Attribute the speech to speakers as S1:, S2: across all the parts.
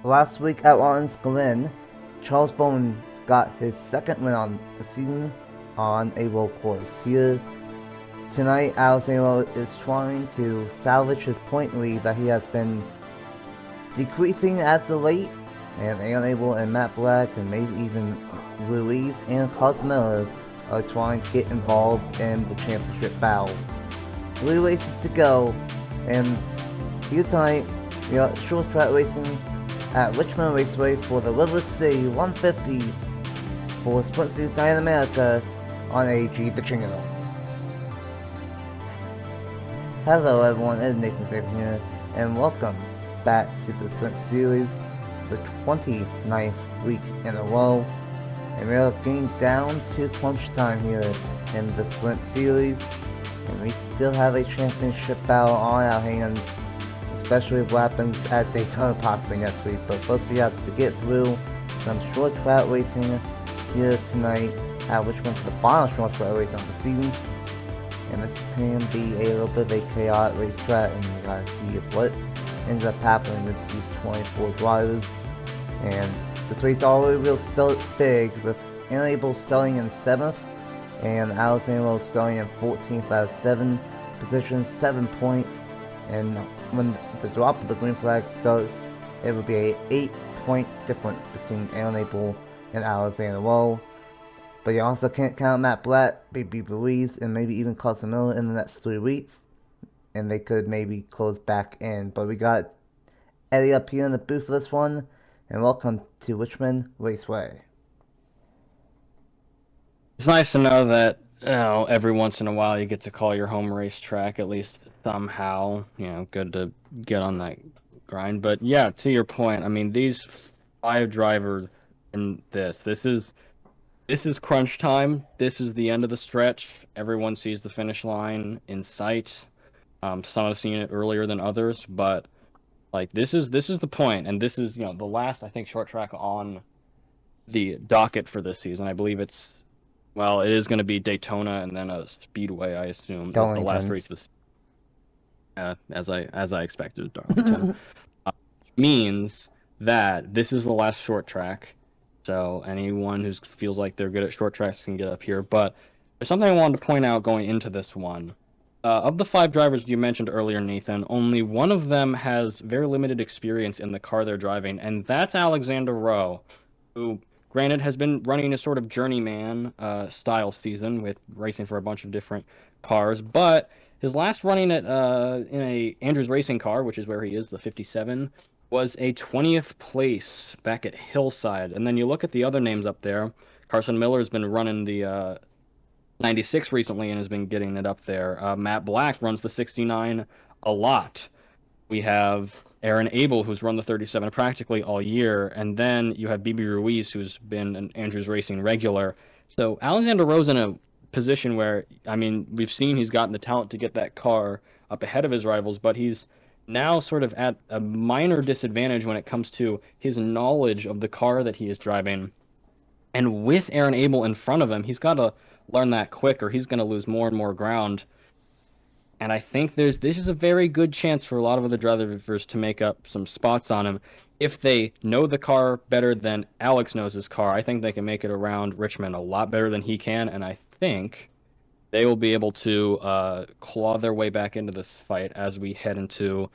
S1: Last week at Watkins Glen, Charles Bowman got his second win on the season on a road course. Here tonight, Alexander is trying to salvage his point lead that he has been decreasing as of late, and Abel and Matt Black and maybe even Ruiz and Cosmella are trying to get involved in the championship battle. 3 races to go, and here tonight we got short track racing at Richmond Raceway for the River City 150 for Sprint Series 9 in America on AG the channel. Hello everyone, it's Nathan Saban here, and welcome back to the Sprint Series, the 29th week in a row, and we are getting down to crunch time here in the Sprint Series, and we still have a championship battle on our hands, especially if what happens at Daytona possibly next week. But first we have to get through some short track racing here tonight at Richmond for the final short track race on the season. And this can be a little bit of a chaotic racetrack, and we gotta see what ends up happening with these 24 drivers. And this race already will start big, with Enable starting in 7th and Alexander starting in 14th out of 7 positions, 7 points. And when the drop of the green flag starts, it will be a 8-point difference between Enable and Alexander Rowe. But you also can't count Matt Black, maybe Ruiz, and maybe even Cosmella in the next 3 weeks. And they could maybe close back in. But we got Eddie up here in the booth for this one. And welcome to Richmond Raceway.
S2: It's nice to know that every once in a while you get to call your home racetrack, at least somehow. Good to get on that grind. But yeah, to your point, I mean, these 5 drivers in this is crunch time. This is the end of the stretch. Everyone sees the finish line in sight. Some have seen it earlier than others, but like this is the point, and this is the last, I think, short track on the docket for this season. I believe it is going to be Daytona and then a Speedway, I assume. That's the last race this as I expected, Darlington. Means that this is the last short track. So anyone who feels like they're good at short tracks can get up here. But there's something I wanted to point out going into this one. Of the 5 drivers you mentioned earlier, Nathan, only one of them has very limited experience in the car they're driving, and that's Alexander Rowe, who, granted, has been running a sort of journeyman style season with racing for a bunch of different cars, but his last running in a Andrews Racing car, which is where he is, the 57, was a 20th place back at Hillside. And then you look at the other names up there. Carson Miller's been running the 96 recently and has been getting it up there. Matt Black runs the 69 a lot. We have Aaron Abel, who's run the 37 practically all year, and then you have BB Ruiz, who's been an Andrews Racing regular. So Alexander Rowe's in a position where, I mean, we've seen he's gotten the talent to get that car up ahead of his rivals, but he's now sort of at a minor disadvantage when it comes to his knowledge of the car that he is driving. And with Aaron Abel in front of him, he's got to learn that quick, or he's going to lose more and more ground. And I think this is a very good chance for a lot of other drivers to make up some spots on him. If they know the car better than Alex knows his car, I think they can make it around Richmond a lot better than he can, and I think they will be able to claw their way back into this fight as we head into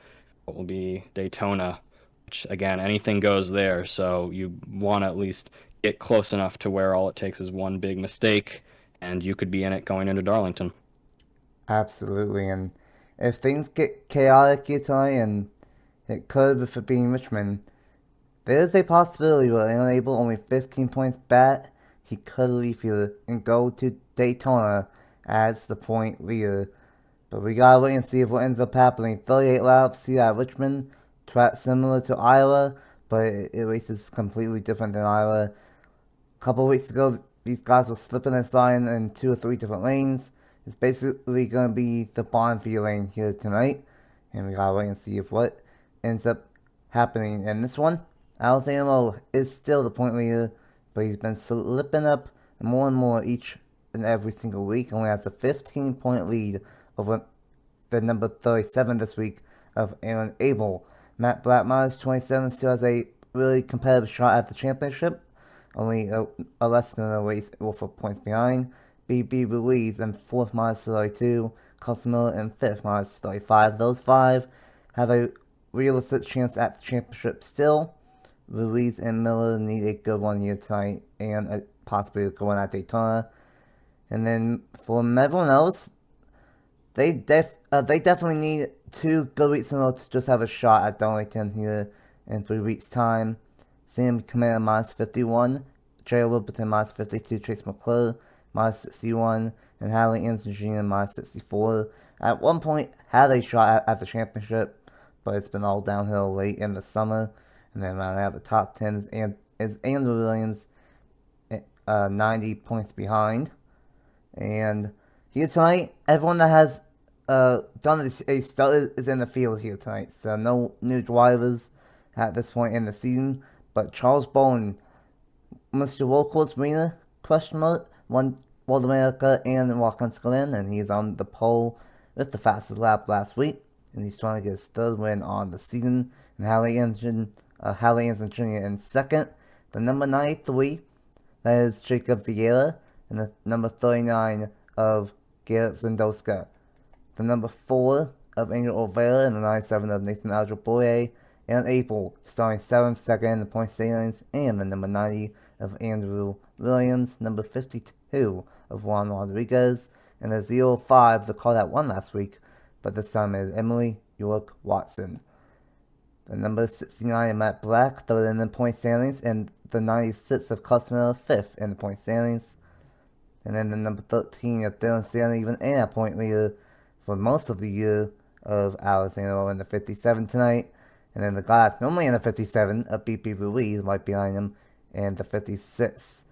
S2: what will be Daytona, which, again, anything goes there, so you want to at least get close enough to where all it takes is one big mistake, and you could be in it going into Darlington.
S1: Absolutely, and if things get chaotic here tonight, and it could with it being Richmond, there is a possibility where Enable only 15 points back, he could leave here and go to Daytona as the point leader. But we gotta wait and see if what ends up happening. 38 laps here at Richmond, track similar to Iowa, but it races completely different than Iowa. A couple of weeks ago, these guys were slipping and sliding in 2 or 3 different lanes. It's basically gonna be the Bonneville lane here tonight, and we gotta wait and see if what ends up happening in this one. Alexander is still the point leader, but he's been slipping up more and more each and every single week. Only has a 15-point lead over the number 37 this week of Aaron Abel. Matt Blackmeyer's 27 still has a really competitive shot at the championship, only a less than a race worth of points behind. BB Ruiz in 4th minus 32, Carson Miller in 5th minus 35. Those five have a realistic chance at the championship still. Ruiz and Miller need a good one here tonight and possibly a good one at Daytona. And then for everyone else, they definitely need 2 good weeks in a row to just have a shot at Darlington here in 3 weeks' time. Sam Kamara minus 51, Jay Wilburton minus 52, Chase McClure minus 61, and Hallie Anderson Jr. minus 64. At one point, had a shot at the championship, but it's been all downhill late in the summer. And then rounding out the top 10 is Andrew Williams, 90 points behind. And here tonight, everyone that has done a start is in the field here tonight. So no new drivers at this point in the season. But Charles Bowen, Mr. World Course Arena, question mark, won World America and Watkins Glen, and he's on the pole with the fastest lap last week. And he's trying to get his 3rd win on the season. And Hallie Anderson Jr. in 2nd. The number 93, that is Jacob Vieira, and the number 39 of Garrett Zendoska. The number 4 of Angel Oliveira, and the 97 of Nathan Aljoboye, and April starting 7th, 2nd in the point standings, and the number 90 of Andrew Williams, number 52 of Juan Rodriguez, and the 05, the car that won last week, but this time is Emily York Watson. The number 69 of Matt Black, 3rd in the point standings, and the 96 of Customer, 5th in the point standings. And then the number 13 of Dylan Stanley, even in a point leader for most of the year, of Alexander in the 57 tonight. And then the guy that's normally in the 57 of BP Ruiz right behind him in the 56.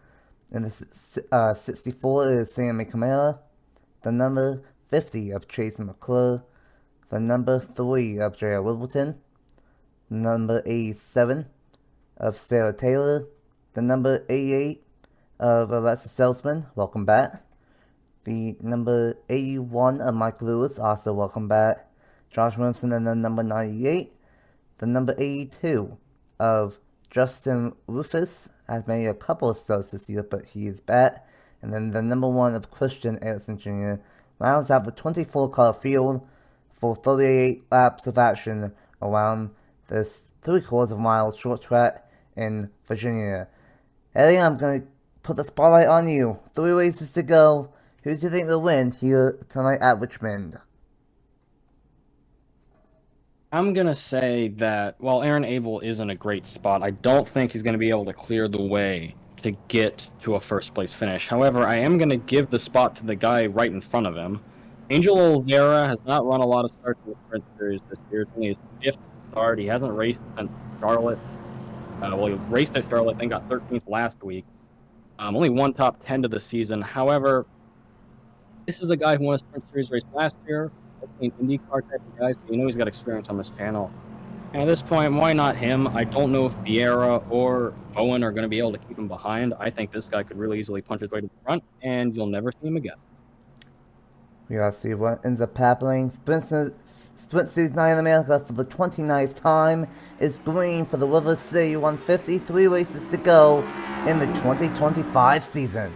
S1: And the 64 is Sammy Camara. The number 50 of Chase McClure. The number 3 of J.R. Wimbledon. The number 87 of Sarah Taylor. The number 88 of Alexa Salesman, welcome back. The number 81 of Mike Lewis, also welcome back. Josh Williamson, and the number 98. The number 82 of Justin Rufus has made a couple of starts this year, but he is back. And then the number 1 of Christian Erickson Jr. rounds out the 24-car field for 38 laps of action around this 3/4 mile short track in Virginia. Eddie, I'm going to put the spotlight on you. 3 races to go. Who do you think will win here tonight at Richmond?
S2: I'm going to say that while Aaron Abel is in a great spot, I don't think he's going to be able to clear the way to get to a first-place finish. However, I am going to give the spot to the guy right in front of him. Angel Oliveira has not run a lot of starts in the Sprint Series this year. It's only his 5th start. He hasn't raced since Charlotte. Well, he raced at Charlotte, then got 13th last week. Only one top 10 to the season. However, this is a guy who won a Sprint Series race last year. An IndyCar type of guy, so you know he's got experience on this channel. And at this point, why not him? I don't know if Vieira or Bowen are going to be able to keep him behind. I think this guy could really easily punch his way to the front, and you'll never see him again.
S1: We gotta see what ends up happening. Sprint Series 9 in America for the 29th time is green for the River City 150. 3 races to go in the 2025 season.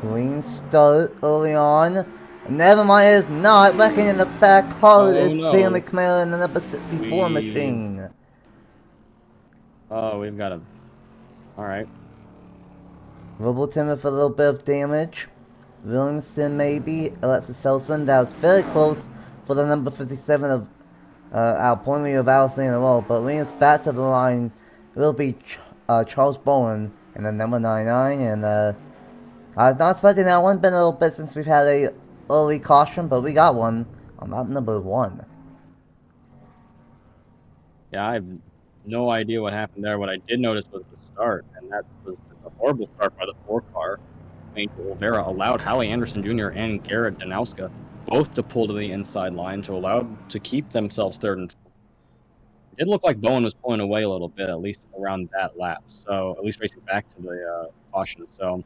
S1: Clean start early on. Never mind, it is not. Wrecking in the back hard is Sam McMillan in the number 64 machine.
S2: Oh, we've got a... Alright.
S1: Wimbledon with a little bit of damage. Williamson maybe. Alexa Salesman. That was very close for the number 57 of our point leader of Allison in a row. But leading us back to the line will be Charles Bowen in the number 99. And I was not expecting that one. Been a little bit since we've had a early caution, but we got one on lap number 1.
S2: Yeah, I have no idea what happened there. What I did notice was the start, and that was a horrible start by the 4 car. Angel Oliveira allowed Hallie Anderson Jr. and Garrett Danowska both to pull to the inside line to allow to keep themselves 3rd and 4th. It did look like Bowen was pulling away a little bit, at least around that lap. So at least racing back to the caution. So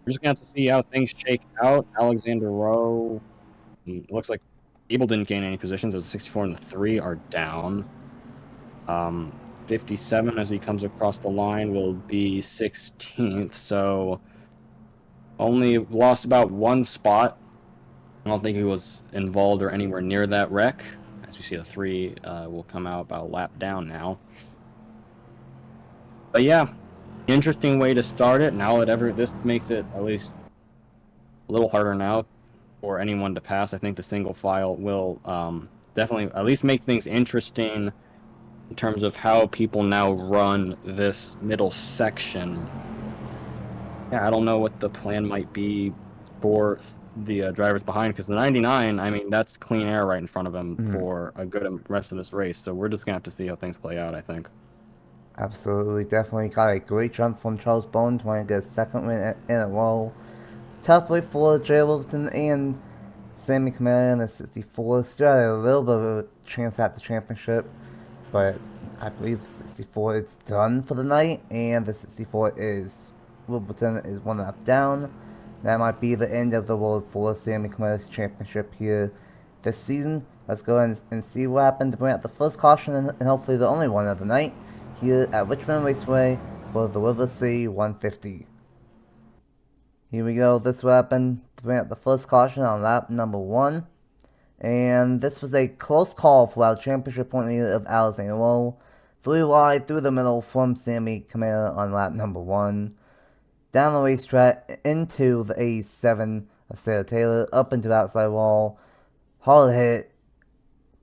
S2: we're just gonna have to see how things shake out. Alexander Rowe, it looks like Abel didn't gain any positions as the 64 and the 3 are down. 57 as he comes across the line will be 16th, so only lost about one spot. I don't think he was involved or anywhere near that wreck. As we see, the 3 will come out about a lap down now. But yeah, interesting way to start it. Now that this makes it at least a little harder now for anyone to pass. I think the single file will definitely at least make things interesting in terms of how people now run this middle section. Yeah, I don't know what the plan might be for the drivers behind, because the 99, I mean, that's clean air right in front of him for a good rest of this race. So we're just going to have to see how things play out, I think.
S1: Absolutely, definitely got a great jump from Charles Bowen, trying to get a second win in a row. Tough way for Jay Wilton and Sammy Camara in the 64. Still had a little bit of a chance at the championship, but I believe the 64 is done for the night, and the 64 is Wilton is one lap down. That might be the end of the road for Sammy Camara's championship here this season. Let's go ahead and see what happened to bring out the first caution and hopefully the only one of the night here at Richmond Raceway for the River City 150. Here we go. This will happen to bring out the first caution on lap number 1. And this was a close call for our championship point leader of Alexander Rowe. 3 wide through the middle from Sammy Camara on lap number 1. Down the racetrack into the 87 of Sarah Taylor, up into the outside wall. Hard hit.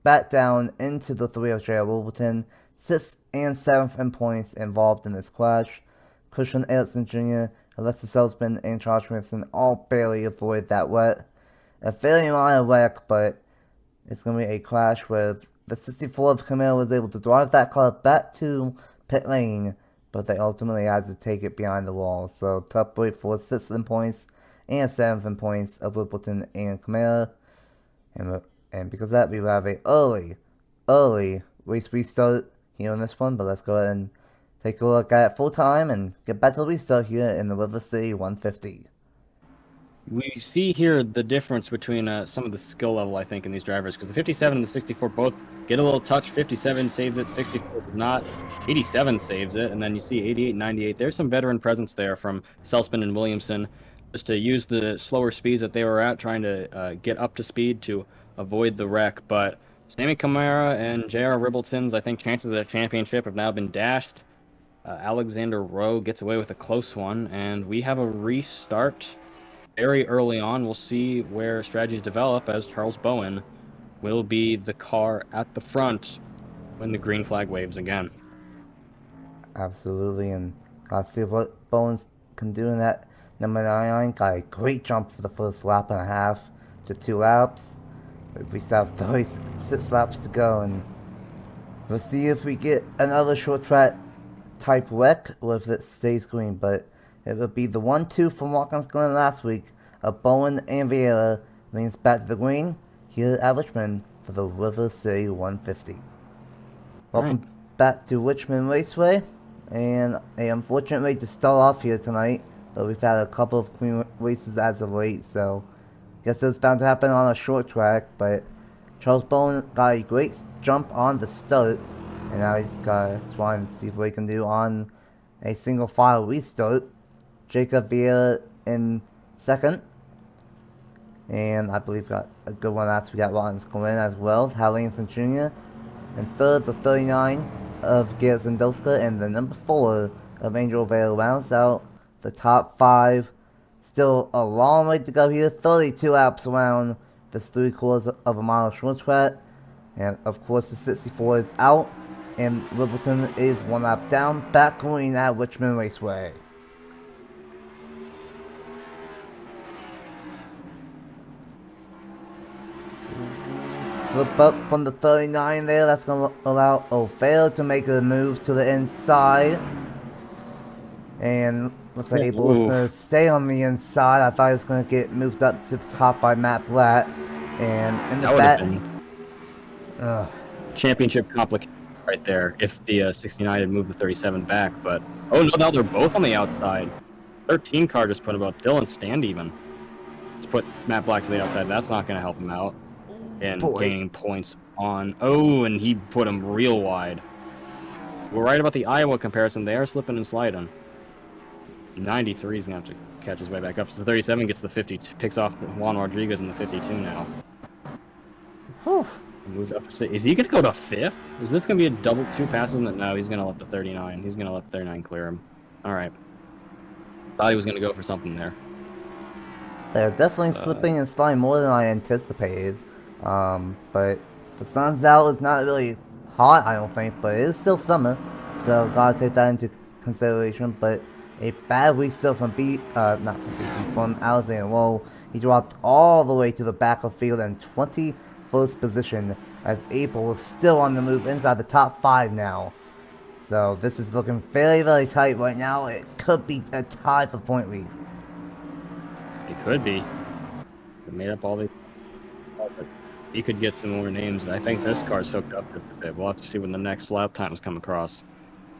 S1: Back down into the 3 of J.R. Wilton. 6th and 7th in points involved in this crash. Christian Erickson Jr., Alexis Salzman, and Charles Smithson all barely avoid that wet. A fairly minor wreck, but it's going to be a crash where the 64 of Camille was able to drive that car back to pit lane, but they ultimately had to take it behind the wall. So tough break for 6th in points and 7th in points of Whippleton and Camilla. And because of that, we will have a early race restart here on this one. But let's go ahead and take a look at it full time and get back to the restart here in the River City 150.
S2: We see here the difference between some of the skill level, I think, in these drivers, because the 57 and the 64 both get a little touch. 57 saves it, 64 does not. 87 saves it, and then you see 88 and 98. There's some veteran presence there from Seltzman and Williamson, just to use the slower speeds that they were at, trying to get up to speed to avoid the wreck. But Sammy Camara and J.R. Ribbleton's, I think, chances of the championship have now been dashed. Alexander Rowe gets away with a close one, and we have a restart very early on. We'll see where strategies develop, as Charles Bowen will be the car at the front when the green flag waves again.
S1: Absolutely, and let's see what Bowen can do in that. Number 99 got a great jump for the first lap and a half to 2 laps. But we still have 36 laps to go, and we'll see if we get another short track type wreck or if it stays green. But it would be the 1-2 from Watkins Glen last week of Bowen and Vieira leans back to the green here at Richmond for the River City 150. Welcome back to Richmond Raceway, and a unfortunate way to start off here tonight, but we've had a couple of clean races as of late, so guess it was bound to happen on a short track. But Charles Bowen got a great jump on the start, and now he's got to try and see what he can do on a single file restart. Jacob Vieira in second, and I believe got a good one after we got Watkins Glen as well, Hal Lansing Jr. And third, the 39 of Garrett Zendowska, and the number 4 of Angel Vale rounds out the top 5. Still a long way to go here, 32 laps around this 3/4 of a mile short track. And of course the 64 is out, and Ribbleton is 1 lap down, back green at Richmond Raceway. Slip up from the 39 there. That's going to allow O'Fair to make a move to the inside. And looks like Abel was going to stay on the inside. I thought he was going to get moved up to the top by Matt Blatt. And in the back...
S2: championship complication right there if the 69 had moved the 37 back. But oh no, now they're both on the outside. 13 car just put about Dylan stand even. Just put Matt Black to the outside. That's not going to help him out and gaining points on. Oh, and he put him real wide. We're right about the Iowa comparison. They are slipping and sliding. 93 is going to have to catch his way back up. So 37 gets the 50, picks off Juan Rodriguez in the 52 now.
S1: Whew.
S2: Moves up to, is he going to go to 5th? Is this going to be a double 2 passes? No, he's going to let the 39. He's going to let the 39 clear him. All right. Thought he was going to go for something there.
S1: They're definitely slipping and sliding more than I anticipated. But the sun's out. It's not really hot, I don't think, but it is still summer, so gotta take that into consideration. But a bad week still from from Alexander Rowe. He dropped all the way to the back of the field in 21st position, as April was still on the move inside the top 5 now. So this is looking very, very tight right now. It could be a tie for the point lead.
S2: It could be. They made up all the. He could get some more names. I think this car's hooked up just a bit. We'll have to see when the next lap times come across.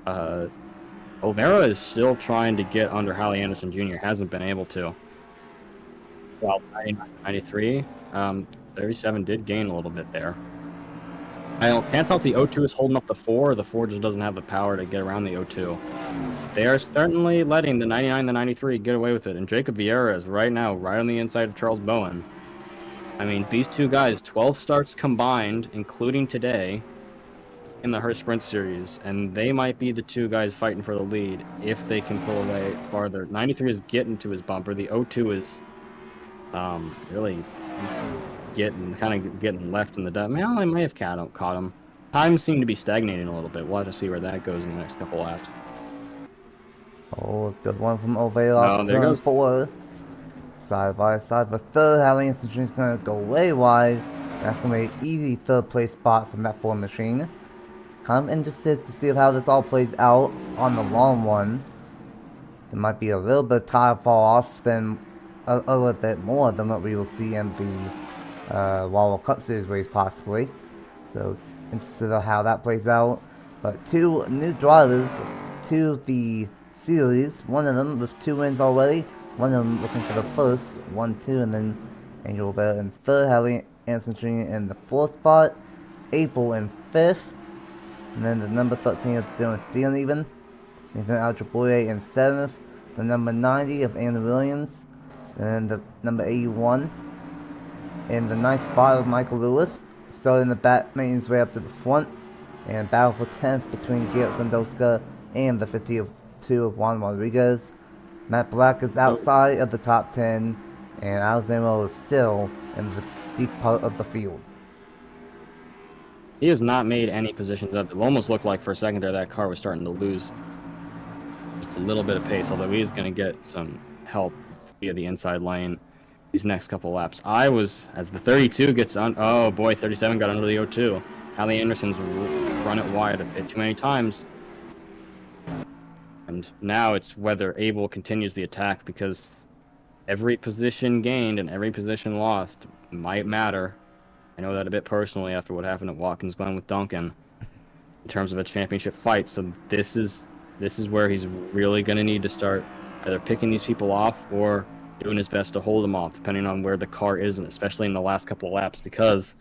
S2: Olvera is still trying to get under Hallie Anderson Jr. Hasn't been able to. Well, 93. 37 did gain a little bit there. I can't tell if the O2 is holding up the 4 or the 4 just doesn't have the power to get around the O2. They are certainly letting the 99 and the 93 get away with it. And Jacob Vieira is right now right on the inside of Charles Bowen. I mean, these two guys, 12 starts combined, including today, in the Herr Sprint Series. And they might be the two guys fighting for the lead if they can pull away farther. 93 is getting to his bumper. The O2 is really getting left in the dust. Well, I may have caught him. Times seem to be stagnating a little bit. We'll have to see where that goes in the next couple laps.
S1: Oh, good one from Olvera off
S2: there
S1: turn
S2: goes
S1: 4. Side by side for third. Hallie Anderson Jr. is going to go way wide. That's going to be an easy third place spot from that Ford machine. Kind of interested to see how this all plays out on the long run. There might be a little bit of tire fall off than a little bit more than what we will see in the World Cup Series race possibly. So interested in how that plays out. But 2 new drivers to the series. One of them with 2 wins already. One of them looking for the first, 1-2, and then Angel Olvera in 3rd, Hallie Anderson Jr. in the 4th spot, April in 5th, and then the number 13 of Dylan Steele even, Nathan Aljaboye in 7th, the number 90 of Andrew Williams, and then the number 81 in the 9th spot of Michael Lewis, starting the back, making his way up to the front, and battle for 10th between Garrett Sandoska and the 52 of Juan Rodriguez. Matt Black is outside of the top 10, and Alexander Rowe is still in the deep part of the field.
S2: He has not made any positions up. It almost looked like for a second there that car was starting to lose just a little bit of pace, although he's going to get some help via the inside lane these next couple laps. As the 32 gets on, oh boy, 37 got under the O2. Hallie Anderson's run it wide a bit too many times. And now it's whether Abel continues the attack, because every position gained and every position lost might matter. I know that a bit personally after what happened at Watkins Glen with Duncan in terms of a championship fight. So this is where he's really going to need to start either picking these people off or doing his best to hold them off, depending on where the car is, and especially in the last couple of laps, because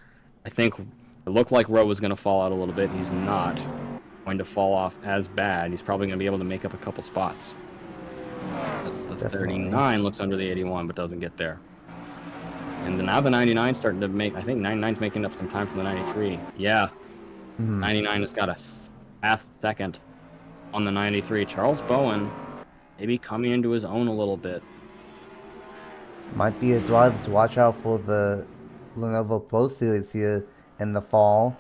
S2: I think it looked like Rowe was going to fall out a little bit. He's not going to fall off as bad. He's probably going to be able to make up a couple spots. The 39 looks under the 81 but doesn't get there. And now the 99 starting to make, I think 99's making up some time from the 93. Yeah. 99 has got a half second on the 93. Charles Bowen maybe coming into his own a little bit.
S1: Might be a driver to watch out for the Lenovo Pro Series here in the fall.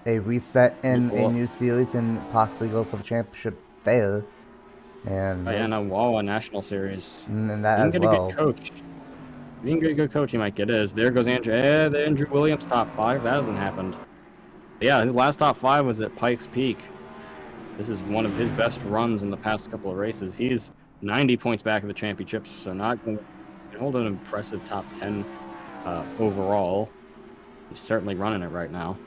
S1: A reset in a new series and possibly go for the championship there. And
S2: a national series.
S1: And that as well.
S2: A good coach. If you can get a good coach, he might get his. There goes Andrew. The Andrew Williams top 5. That hasn't happened. But yeah, his last top 5 was at Pikes Peak. This is one of his best runs in the past couple of races. He's 90 points back of the championships, so not going to hold an impressive top 10 overall. He's certainly running it right now.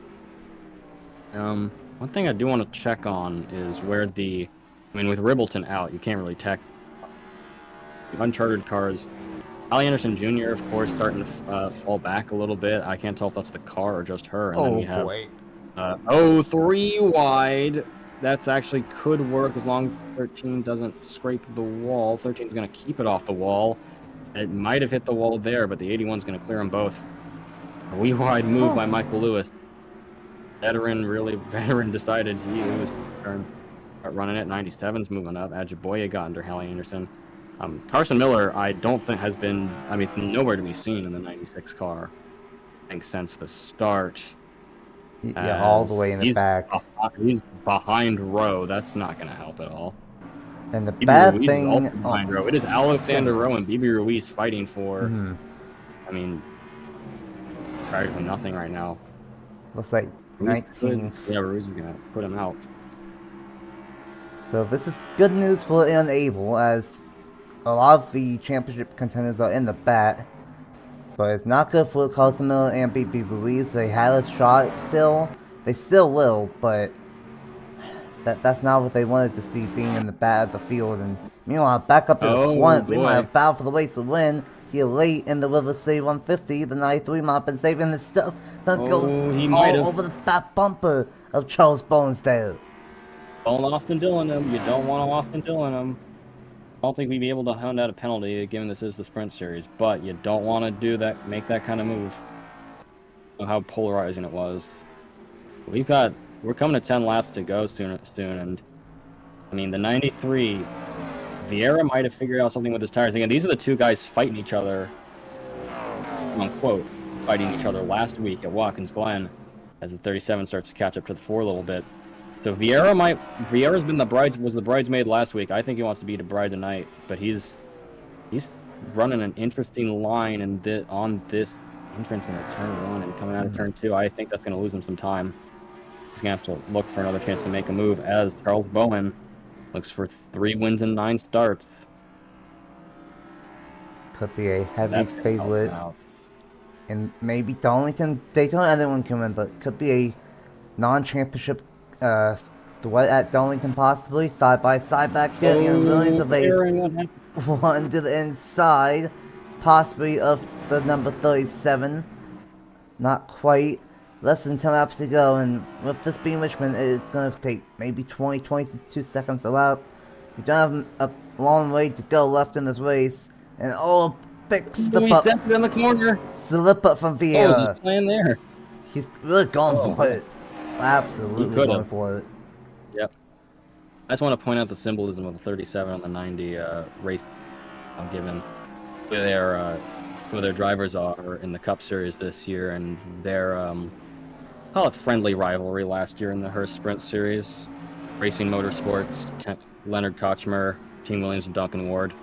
S2: One thing I do want to check on is where I mean, with Ribbleton out, you can't really tech uncharted cars. Allie Anderson Jr., of course, starting to fall back a little bit. I can't tell if that's the car or just her. And then
S1: Oh
S2: we have
S1: boy.
S2: 3 wide. That's actually could work as long as 13 doesn't scrape the wall. 13 is going to keep it off the wall. It might have hit the wall there, but the 81 is going to clear them both. A wee wide move by Michael Lewis. Veteran decided he was turn. Start running it. 97's moving up. Ajiboye got under Hallie Anderson. Carson Miller, I don't think has been, I mean, nowhere to be seen in the 96 car, I think, since the start.
S1: Yeah, all the way in the back.
S2: He's behind Rowe. That's not going to help at all.
S1: And the
S2: BB
S1: bad
S2: Ruiz is also
S1: thing...
S2: behind Rowe. It is Alexander Rowe and
S1: goodness.
S2: BB Ruiz fighting for,
S1: Hmm.
S2: I mean, practically nothing right now.
S1: Looks like
S2: Ruiz
S1: 19.
S2: Yeah, Ruiz is going to put him out.
S1: So this is good news for Unable, as a lot of the championship contenders are in the bat. But it's not good for Carson Miller and BB Ruiz. They had a shot still. They still will, but that's not what they wanted to see, being in the back of the field. And meanwhile, back up to the front, we might have battled for the race to win. Here late in the River City 150, the 93 might have been saving his stuff. But goes all over the back bumper of Charles Bones there.
S2: Don't Austin Dillon him. You don't want to Austin Dillon him. I don't think we'd be able to hound out a penalty, given this is the sprint series, but you don't want to do that, make that kind of move. Know how polarizing it was. We're coming to 10 laps to go soon, and I mean, the 93, Vieira might have figured out something with his tires. Again, these are the two guys fighting each other, unquote, fighting each other last week at Watkins Glen, as the 37 starts to catch up to the 4 a little bit. So Vieira's been was the bridesmaid last week. I think he wants to be the bride tonight, but he's running an interesting line on this entrance into turn 1 and coming out of turn 2. I think that's going to lose him some time. He's going to have to look for another chance to make a move, as Charles Bowen looks for 3 wins and 9 starts.
S1: Could be a heavy favorite. And maybe Darlington, Daytona, anyone can win, but could be a non-championship duet at Darlington, possibly. Side by side back here, and Williams of a one to the inside, possibly of the number 37. Not quite. Less than 10 laps to go, and with this being Richmond, it's going to take maybe 22 seconds a lap. You don't have a long way to go left in this race, and big slip up.
S2: Stepped in the corner.
S1: Slip up from Vieira.
S2: Oh, he's playing there.
S1: He's really going for it. Absolutely going for it.
S2: Yep. I just want to point out the symbolism of the 37 on the 90 race I'm given. Who their drivers are in the Cup Series this year, and their call it friendly rivalry last year in the Herr Sprint Series. Racing Motorsports, Leonard Kochmer, Team Williams, and Duncan Ward.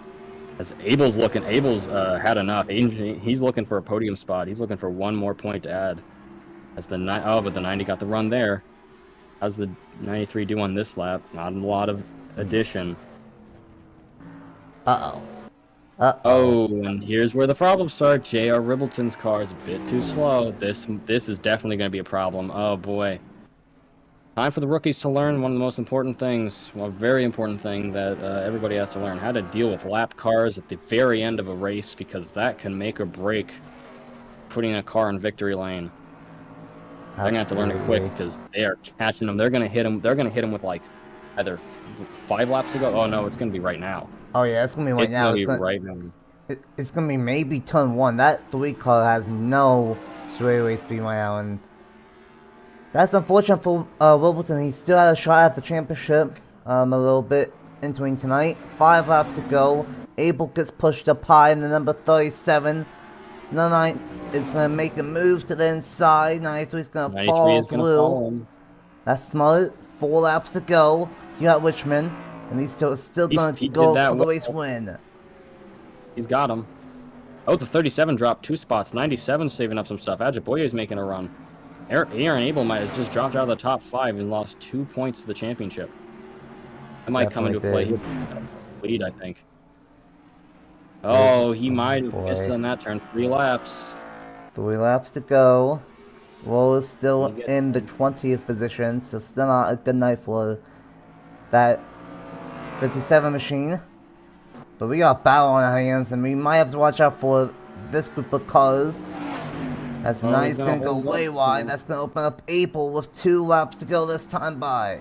S2: As Abel's had enough. He's looking for a podium spot. He's looking for one more point to add. As but the 90 got the run there. How's the 93 do on this lap? Not a lot of addition. Oh, and here's where the problems start. J.R. Ribbleton's car is a bit too slow. This is definitely going to be a problem. Oh boy. Time for the rookies to learn one of the most important things, well, a very important thing that everybody has to learn, how to deal with lap cars at the very end of a race, because that can make or break putting a car in victory lane. They're going to have to learn it quick, because they are catching them. They're going to hit them. They're going to hit them with like either 5 laps to go. Oh no, it's going to be right now.
S1: Oh yeah, it's going to be right now.
S2: It's going to be right now.
S1: It's going to be maybe turn 1. That 3 car has no straightaway speed right now, and that's unfortunate for Wilburton. He still had a shot at the championship a little bit entering tonight. 5 laps to go. Abel gets pushed up high in the number 37. 99 is going to make a move to the inside. 93 is going to fall through. That's smart. 4 laps to go. You got Richmond, and he's still going to go for the race win.
S2: He's got him. Oh, the 37 dropped 2 spots. 97 saving up some stuff. Ajiboye is making a run. Aaron Abel might have just dropped out of the top 5 and lost 2 points to the championship. That might come into play. Lead, I think. Oh, he might have missed on that turn. 3 laps.
S1: 3 laps to go. Rowe is still
S2: We'll get
S1: in the
S2: him.
S1: 20th position, so still not a good night for that 57 machine. But we got a battle on our hands, and we might have to watch out for this group of cars. As
S2: Oh, he's
S1: Knight's
S2: gonna
S1: gonna go
S2: hold up.
S1: way wide, that's gonna open up April with 2 laps to go this time by.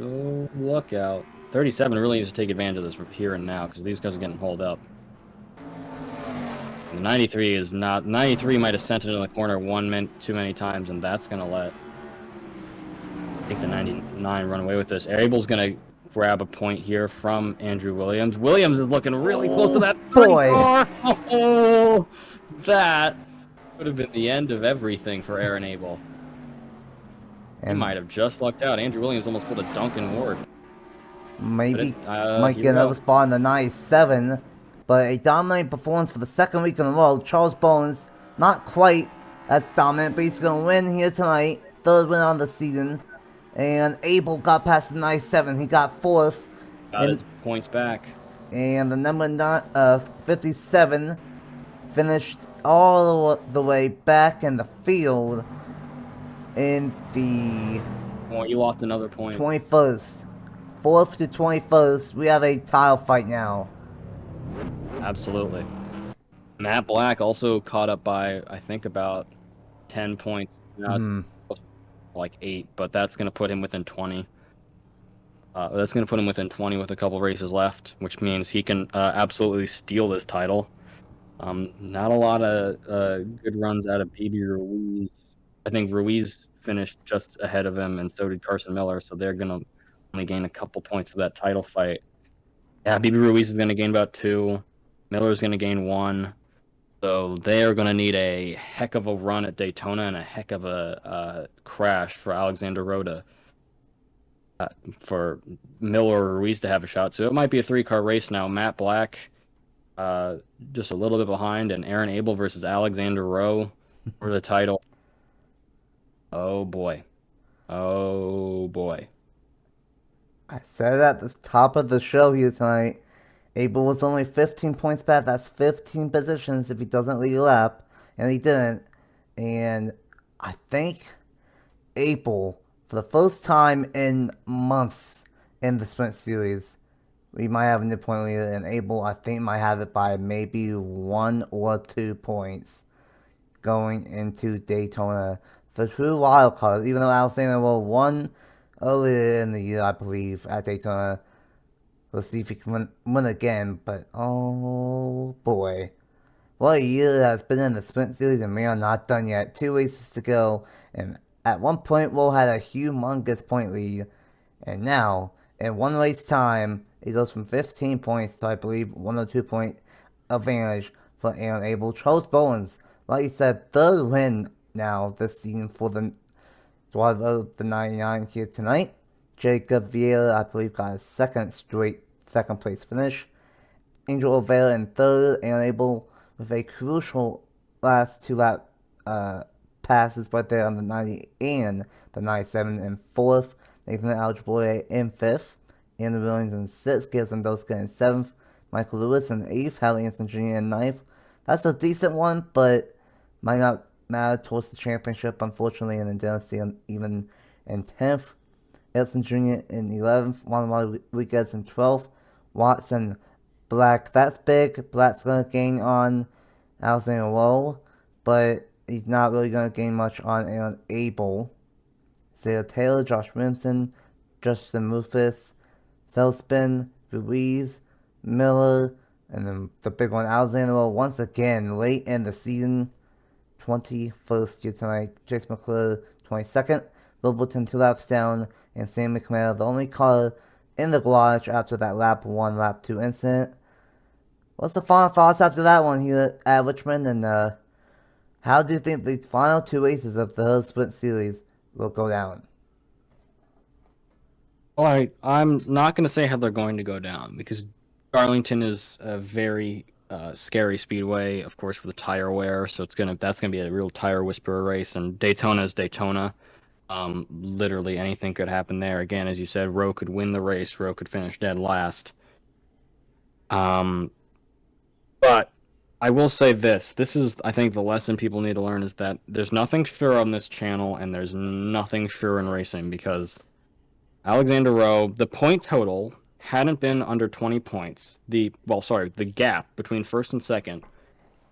S2: Oh, look out. 37 really needs to take advantage of this here and now because these guys are getting hauled up. The 93 is not. 93 might have sent it in the corner too many times, and that's gonna let I think the 99 run away with this. Abel's gonna grab a point here from Andrew Williams. Williams is looking really close to
S1: Oh
S2: that 30
S1: boy!
S2: car. Oh, that would have been the end of everything for Aaron Abel. He
S1: And
S2: might have just lucked out. Andrew Williams almost pulled a Duncan Ward.
S1: maybe
S2: But
S1: might
S2: here
S1: get
S2: we
S1: another
S2: go.
S1: spot in the 97. But a dominant performance for the second week in a row. Charles Bones, not quite as dominant, but he's going to win here tonight. Third win on the season. And Abel got past the 97. He got fourth.
S2: Got
S1: And,
S2: his points back.
S1: and the number 57 finished all the way back in the field in the
S2: Well, you lost another point.
S1: 21st. 4th to 21st, we have a tile fight now.
S2: Absolutely. Matt Black also caught up by, I think, about 10 points. Now it's like 8, but that's going to put him within 20. That's going to put him within 20 with a couple races left, which means he can absolutely steal this title. Not a lot of good runs out of BB Ruiz. I think Ruiz finished just ahead of him, and so did Carson Miller, so they're going to only gain a couple points of that title fight. Yeah, BB Ruiz is going to gain about 2. Miller's going to gain 1. So they are going to need a heck of a run at Daytona and a heck of a crash for Alexander Rowe for Miller or Ruiz to have a shot. So it might be a 3-car race now. Matt Black just a little bit behind, and Aaron Abel versus Alexander Rowe for the title. Oh boy. Oh boy.
S1: I said at the top of the show here tonight, Abel was only 15 points back. That's 15 positions if he doesn't lead a lap. And he didn't. And I think Abel, for the first time in months in the Sprint Series, we might have a new point leader. And Abel, I think, might have it by maybe 1 or 2 points going into Daytona. The true wild card, even though Alexander Rowe won earlier in the year, I believe, at Daytona. We'll see if he can win again, but oh boy. What a year has been in the Sprint Series, and we are not done yet. 2 races to go, and at one point, Rowe had a humongous point lead, and now, in 1 race time, it goes from 15 points to, I believe, 102 point advantage for Aaron Abel. Charles Bowens, like you said, third win now this season for the driver of the 99 here tonight. Jacob Vieira, I believe, got his second straight second place finish. Angel Oliveira in third, and Abel with a crucial last 2 lap passes right there on the 90 and the 97 in fourth. Nathan Algebroy in fifth. Andrew Williams in sixth. Gibson Doska in seventh. Michael Lewis in eighth. Hallie Anson Jr. in ninth. That's a decent one, but might not matter towards the championship, unfortunately, and then Dynasty even in 10th. Edson Jr. in 11th. Juan Rodriguez in 12th. Watson, Black. That's big. Black's going to gain on Alexander Rowe, but he's not really going to gain much on Aaron Abel. Sarah Taylor, Josh Williamson, Justin Rufus, Selspin, Ruiz, Miller, and then the big one, Alexander Rowe, once again, late in the season. 21st here tonight. Chase McClure, 22nd. Littleton 2 laps down, and Sam McMahon, the only car in the garage after that lap 1, lap 2 incident. What's the final thoughts after that one here at Richmond, and how do you think the final 2 races of the Sprint Series will go down?
S2: Well, I'm not going to say how they're going to go down because Darlington is a very scary speedway, of course, for the tire wear. So that's gonna be a real tire whisperer race. And Daytona is Daytona. Literally anything could happen there. Again, as you said, Rowe could win the race. Rowe could finish dead last. But I will say this. This is, I think, the lesson people need to learn is that there's nothing sure on this channel, and there's nothing sure in racing because Alexander Rowe, the point total hadn't been under 20 points. The gap between first and second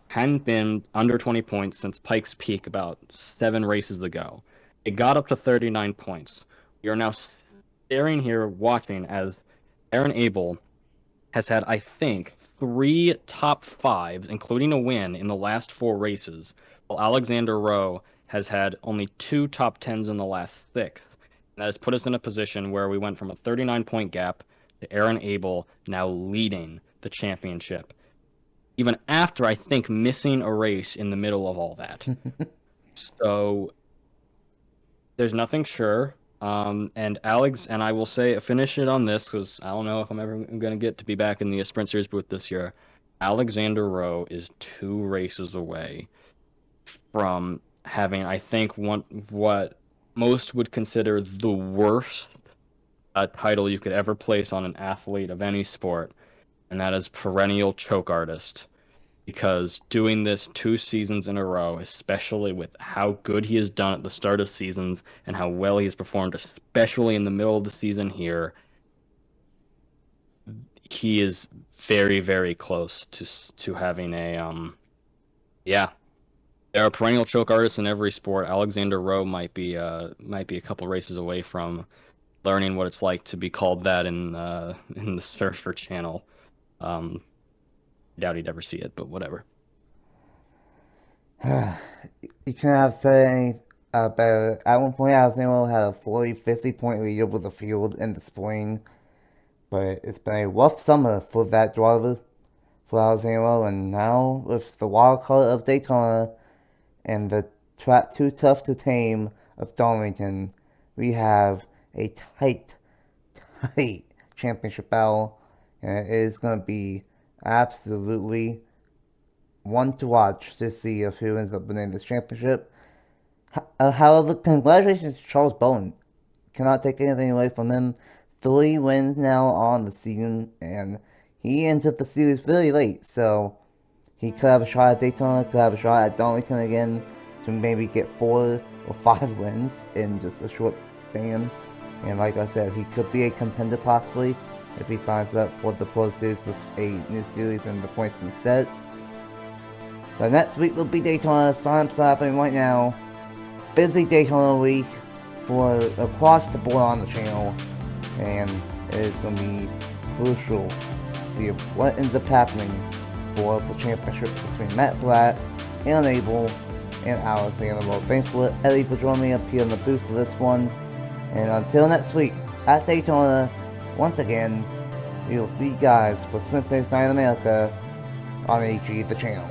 S2: hadn't been under 20 points since Pikes Peak about 7 races ago. It got up to 39 points. We are now staring here watching as Aaron Abel has had, I think, 3 top 5s, including a win, in the last 4 races, while Alexander Rowe has had only 2 top 10s in the last 6. And that has put us in a position where we went from a 39-point gap to Aaron Abel now leading the championship, even after, I think, missing a race in the middle of all that. So there's nothing sure. And Alex, and I will say, finish it on this, because I don't know if I'm ever going to get to be back in the Sprint Series booth this year. Alexander Rowe is 2 races away from having, I think, what most would consider the worst title you could ever place on an athlete of any sport, and that is perennial choke artist. Because doing this 2 seasons in a row, especially with how good he has done at the start of seasons and how well he has performed, especially in the middle of the season here, he is very, very close to having a yeah. There are perennial choke artists in every sport. Alexander Rowe might be a couple races away from learning what it's like to be called that in the Surfer channel. Doubt he'd ever see it, but whatever.
S1: You couldn't have said any better. At one point, Alexander had a 40-50 point lead over the field in the spring, but it's been a rough summer for that driver, for Alexander, and now with the wild card of Daytona and the track too tough to tame of Darlington, we have a tight championship battle, and it is going to be absolutely one to watch to see if who ends up winning this championship. However, congratulations to Charles Bowen. Cannot take anything away from him. 3 wins now on the season, and he entered the series very late, so he could have a shot at Daytona, could have a shot at Darlington again to maybe get 4 or 5 wins in just a short span. And like I said, he could be a contender possibly if he signs up for the Pro Series with a new series and the points be set. But next week will be Daytona. Sign-ups happening right now. Busy Daytona week for across the board on the channel, and it is going to be crucial to see what ends up happening for the championship between Matt Blatt, Aaron Abel, and Alexander Rowe. Thanks for Eddie for joining me up here in the booth for this one. And until next week at Daytona, once again, we will see you guys for Sprint Series Night in America on AG the channel.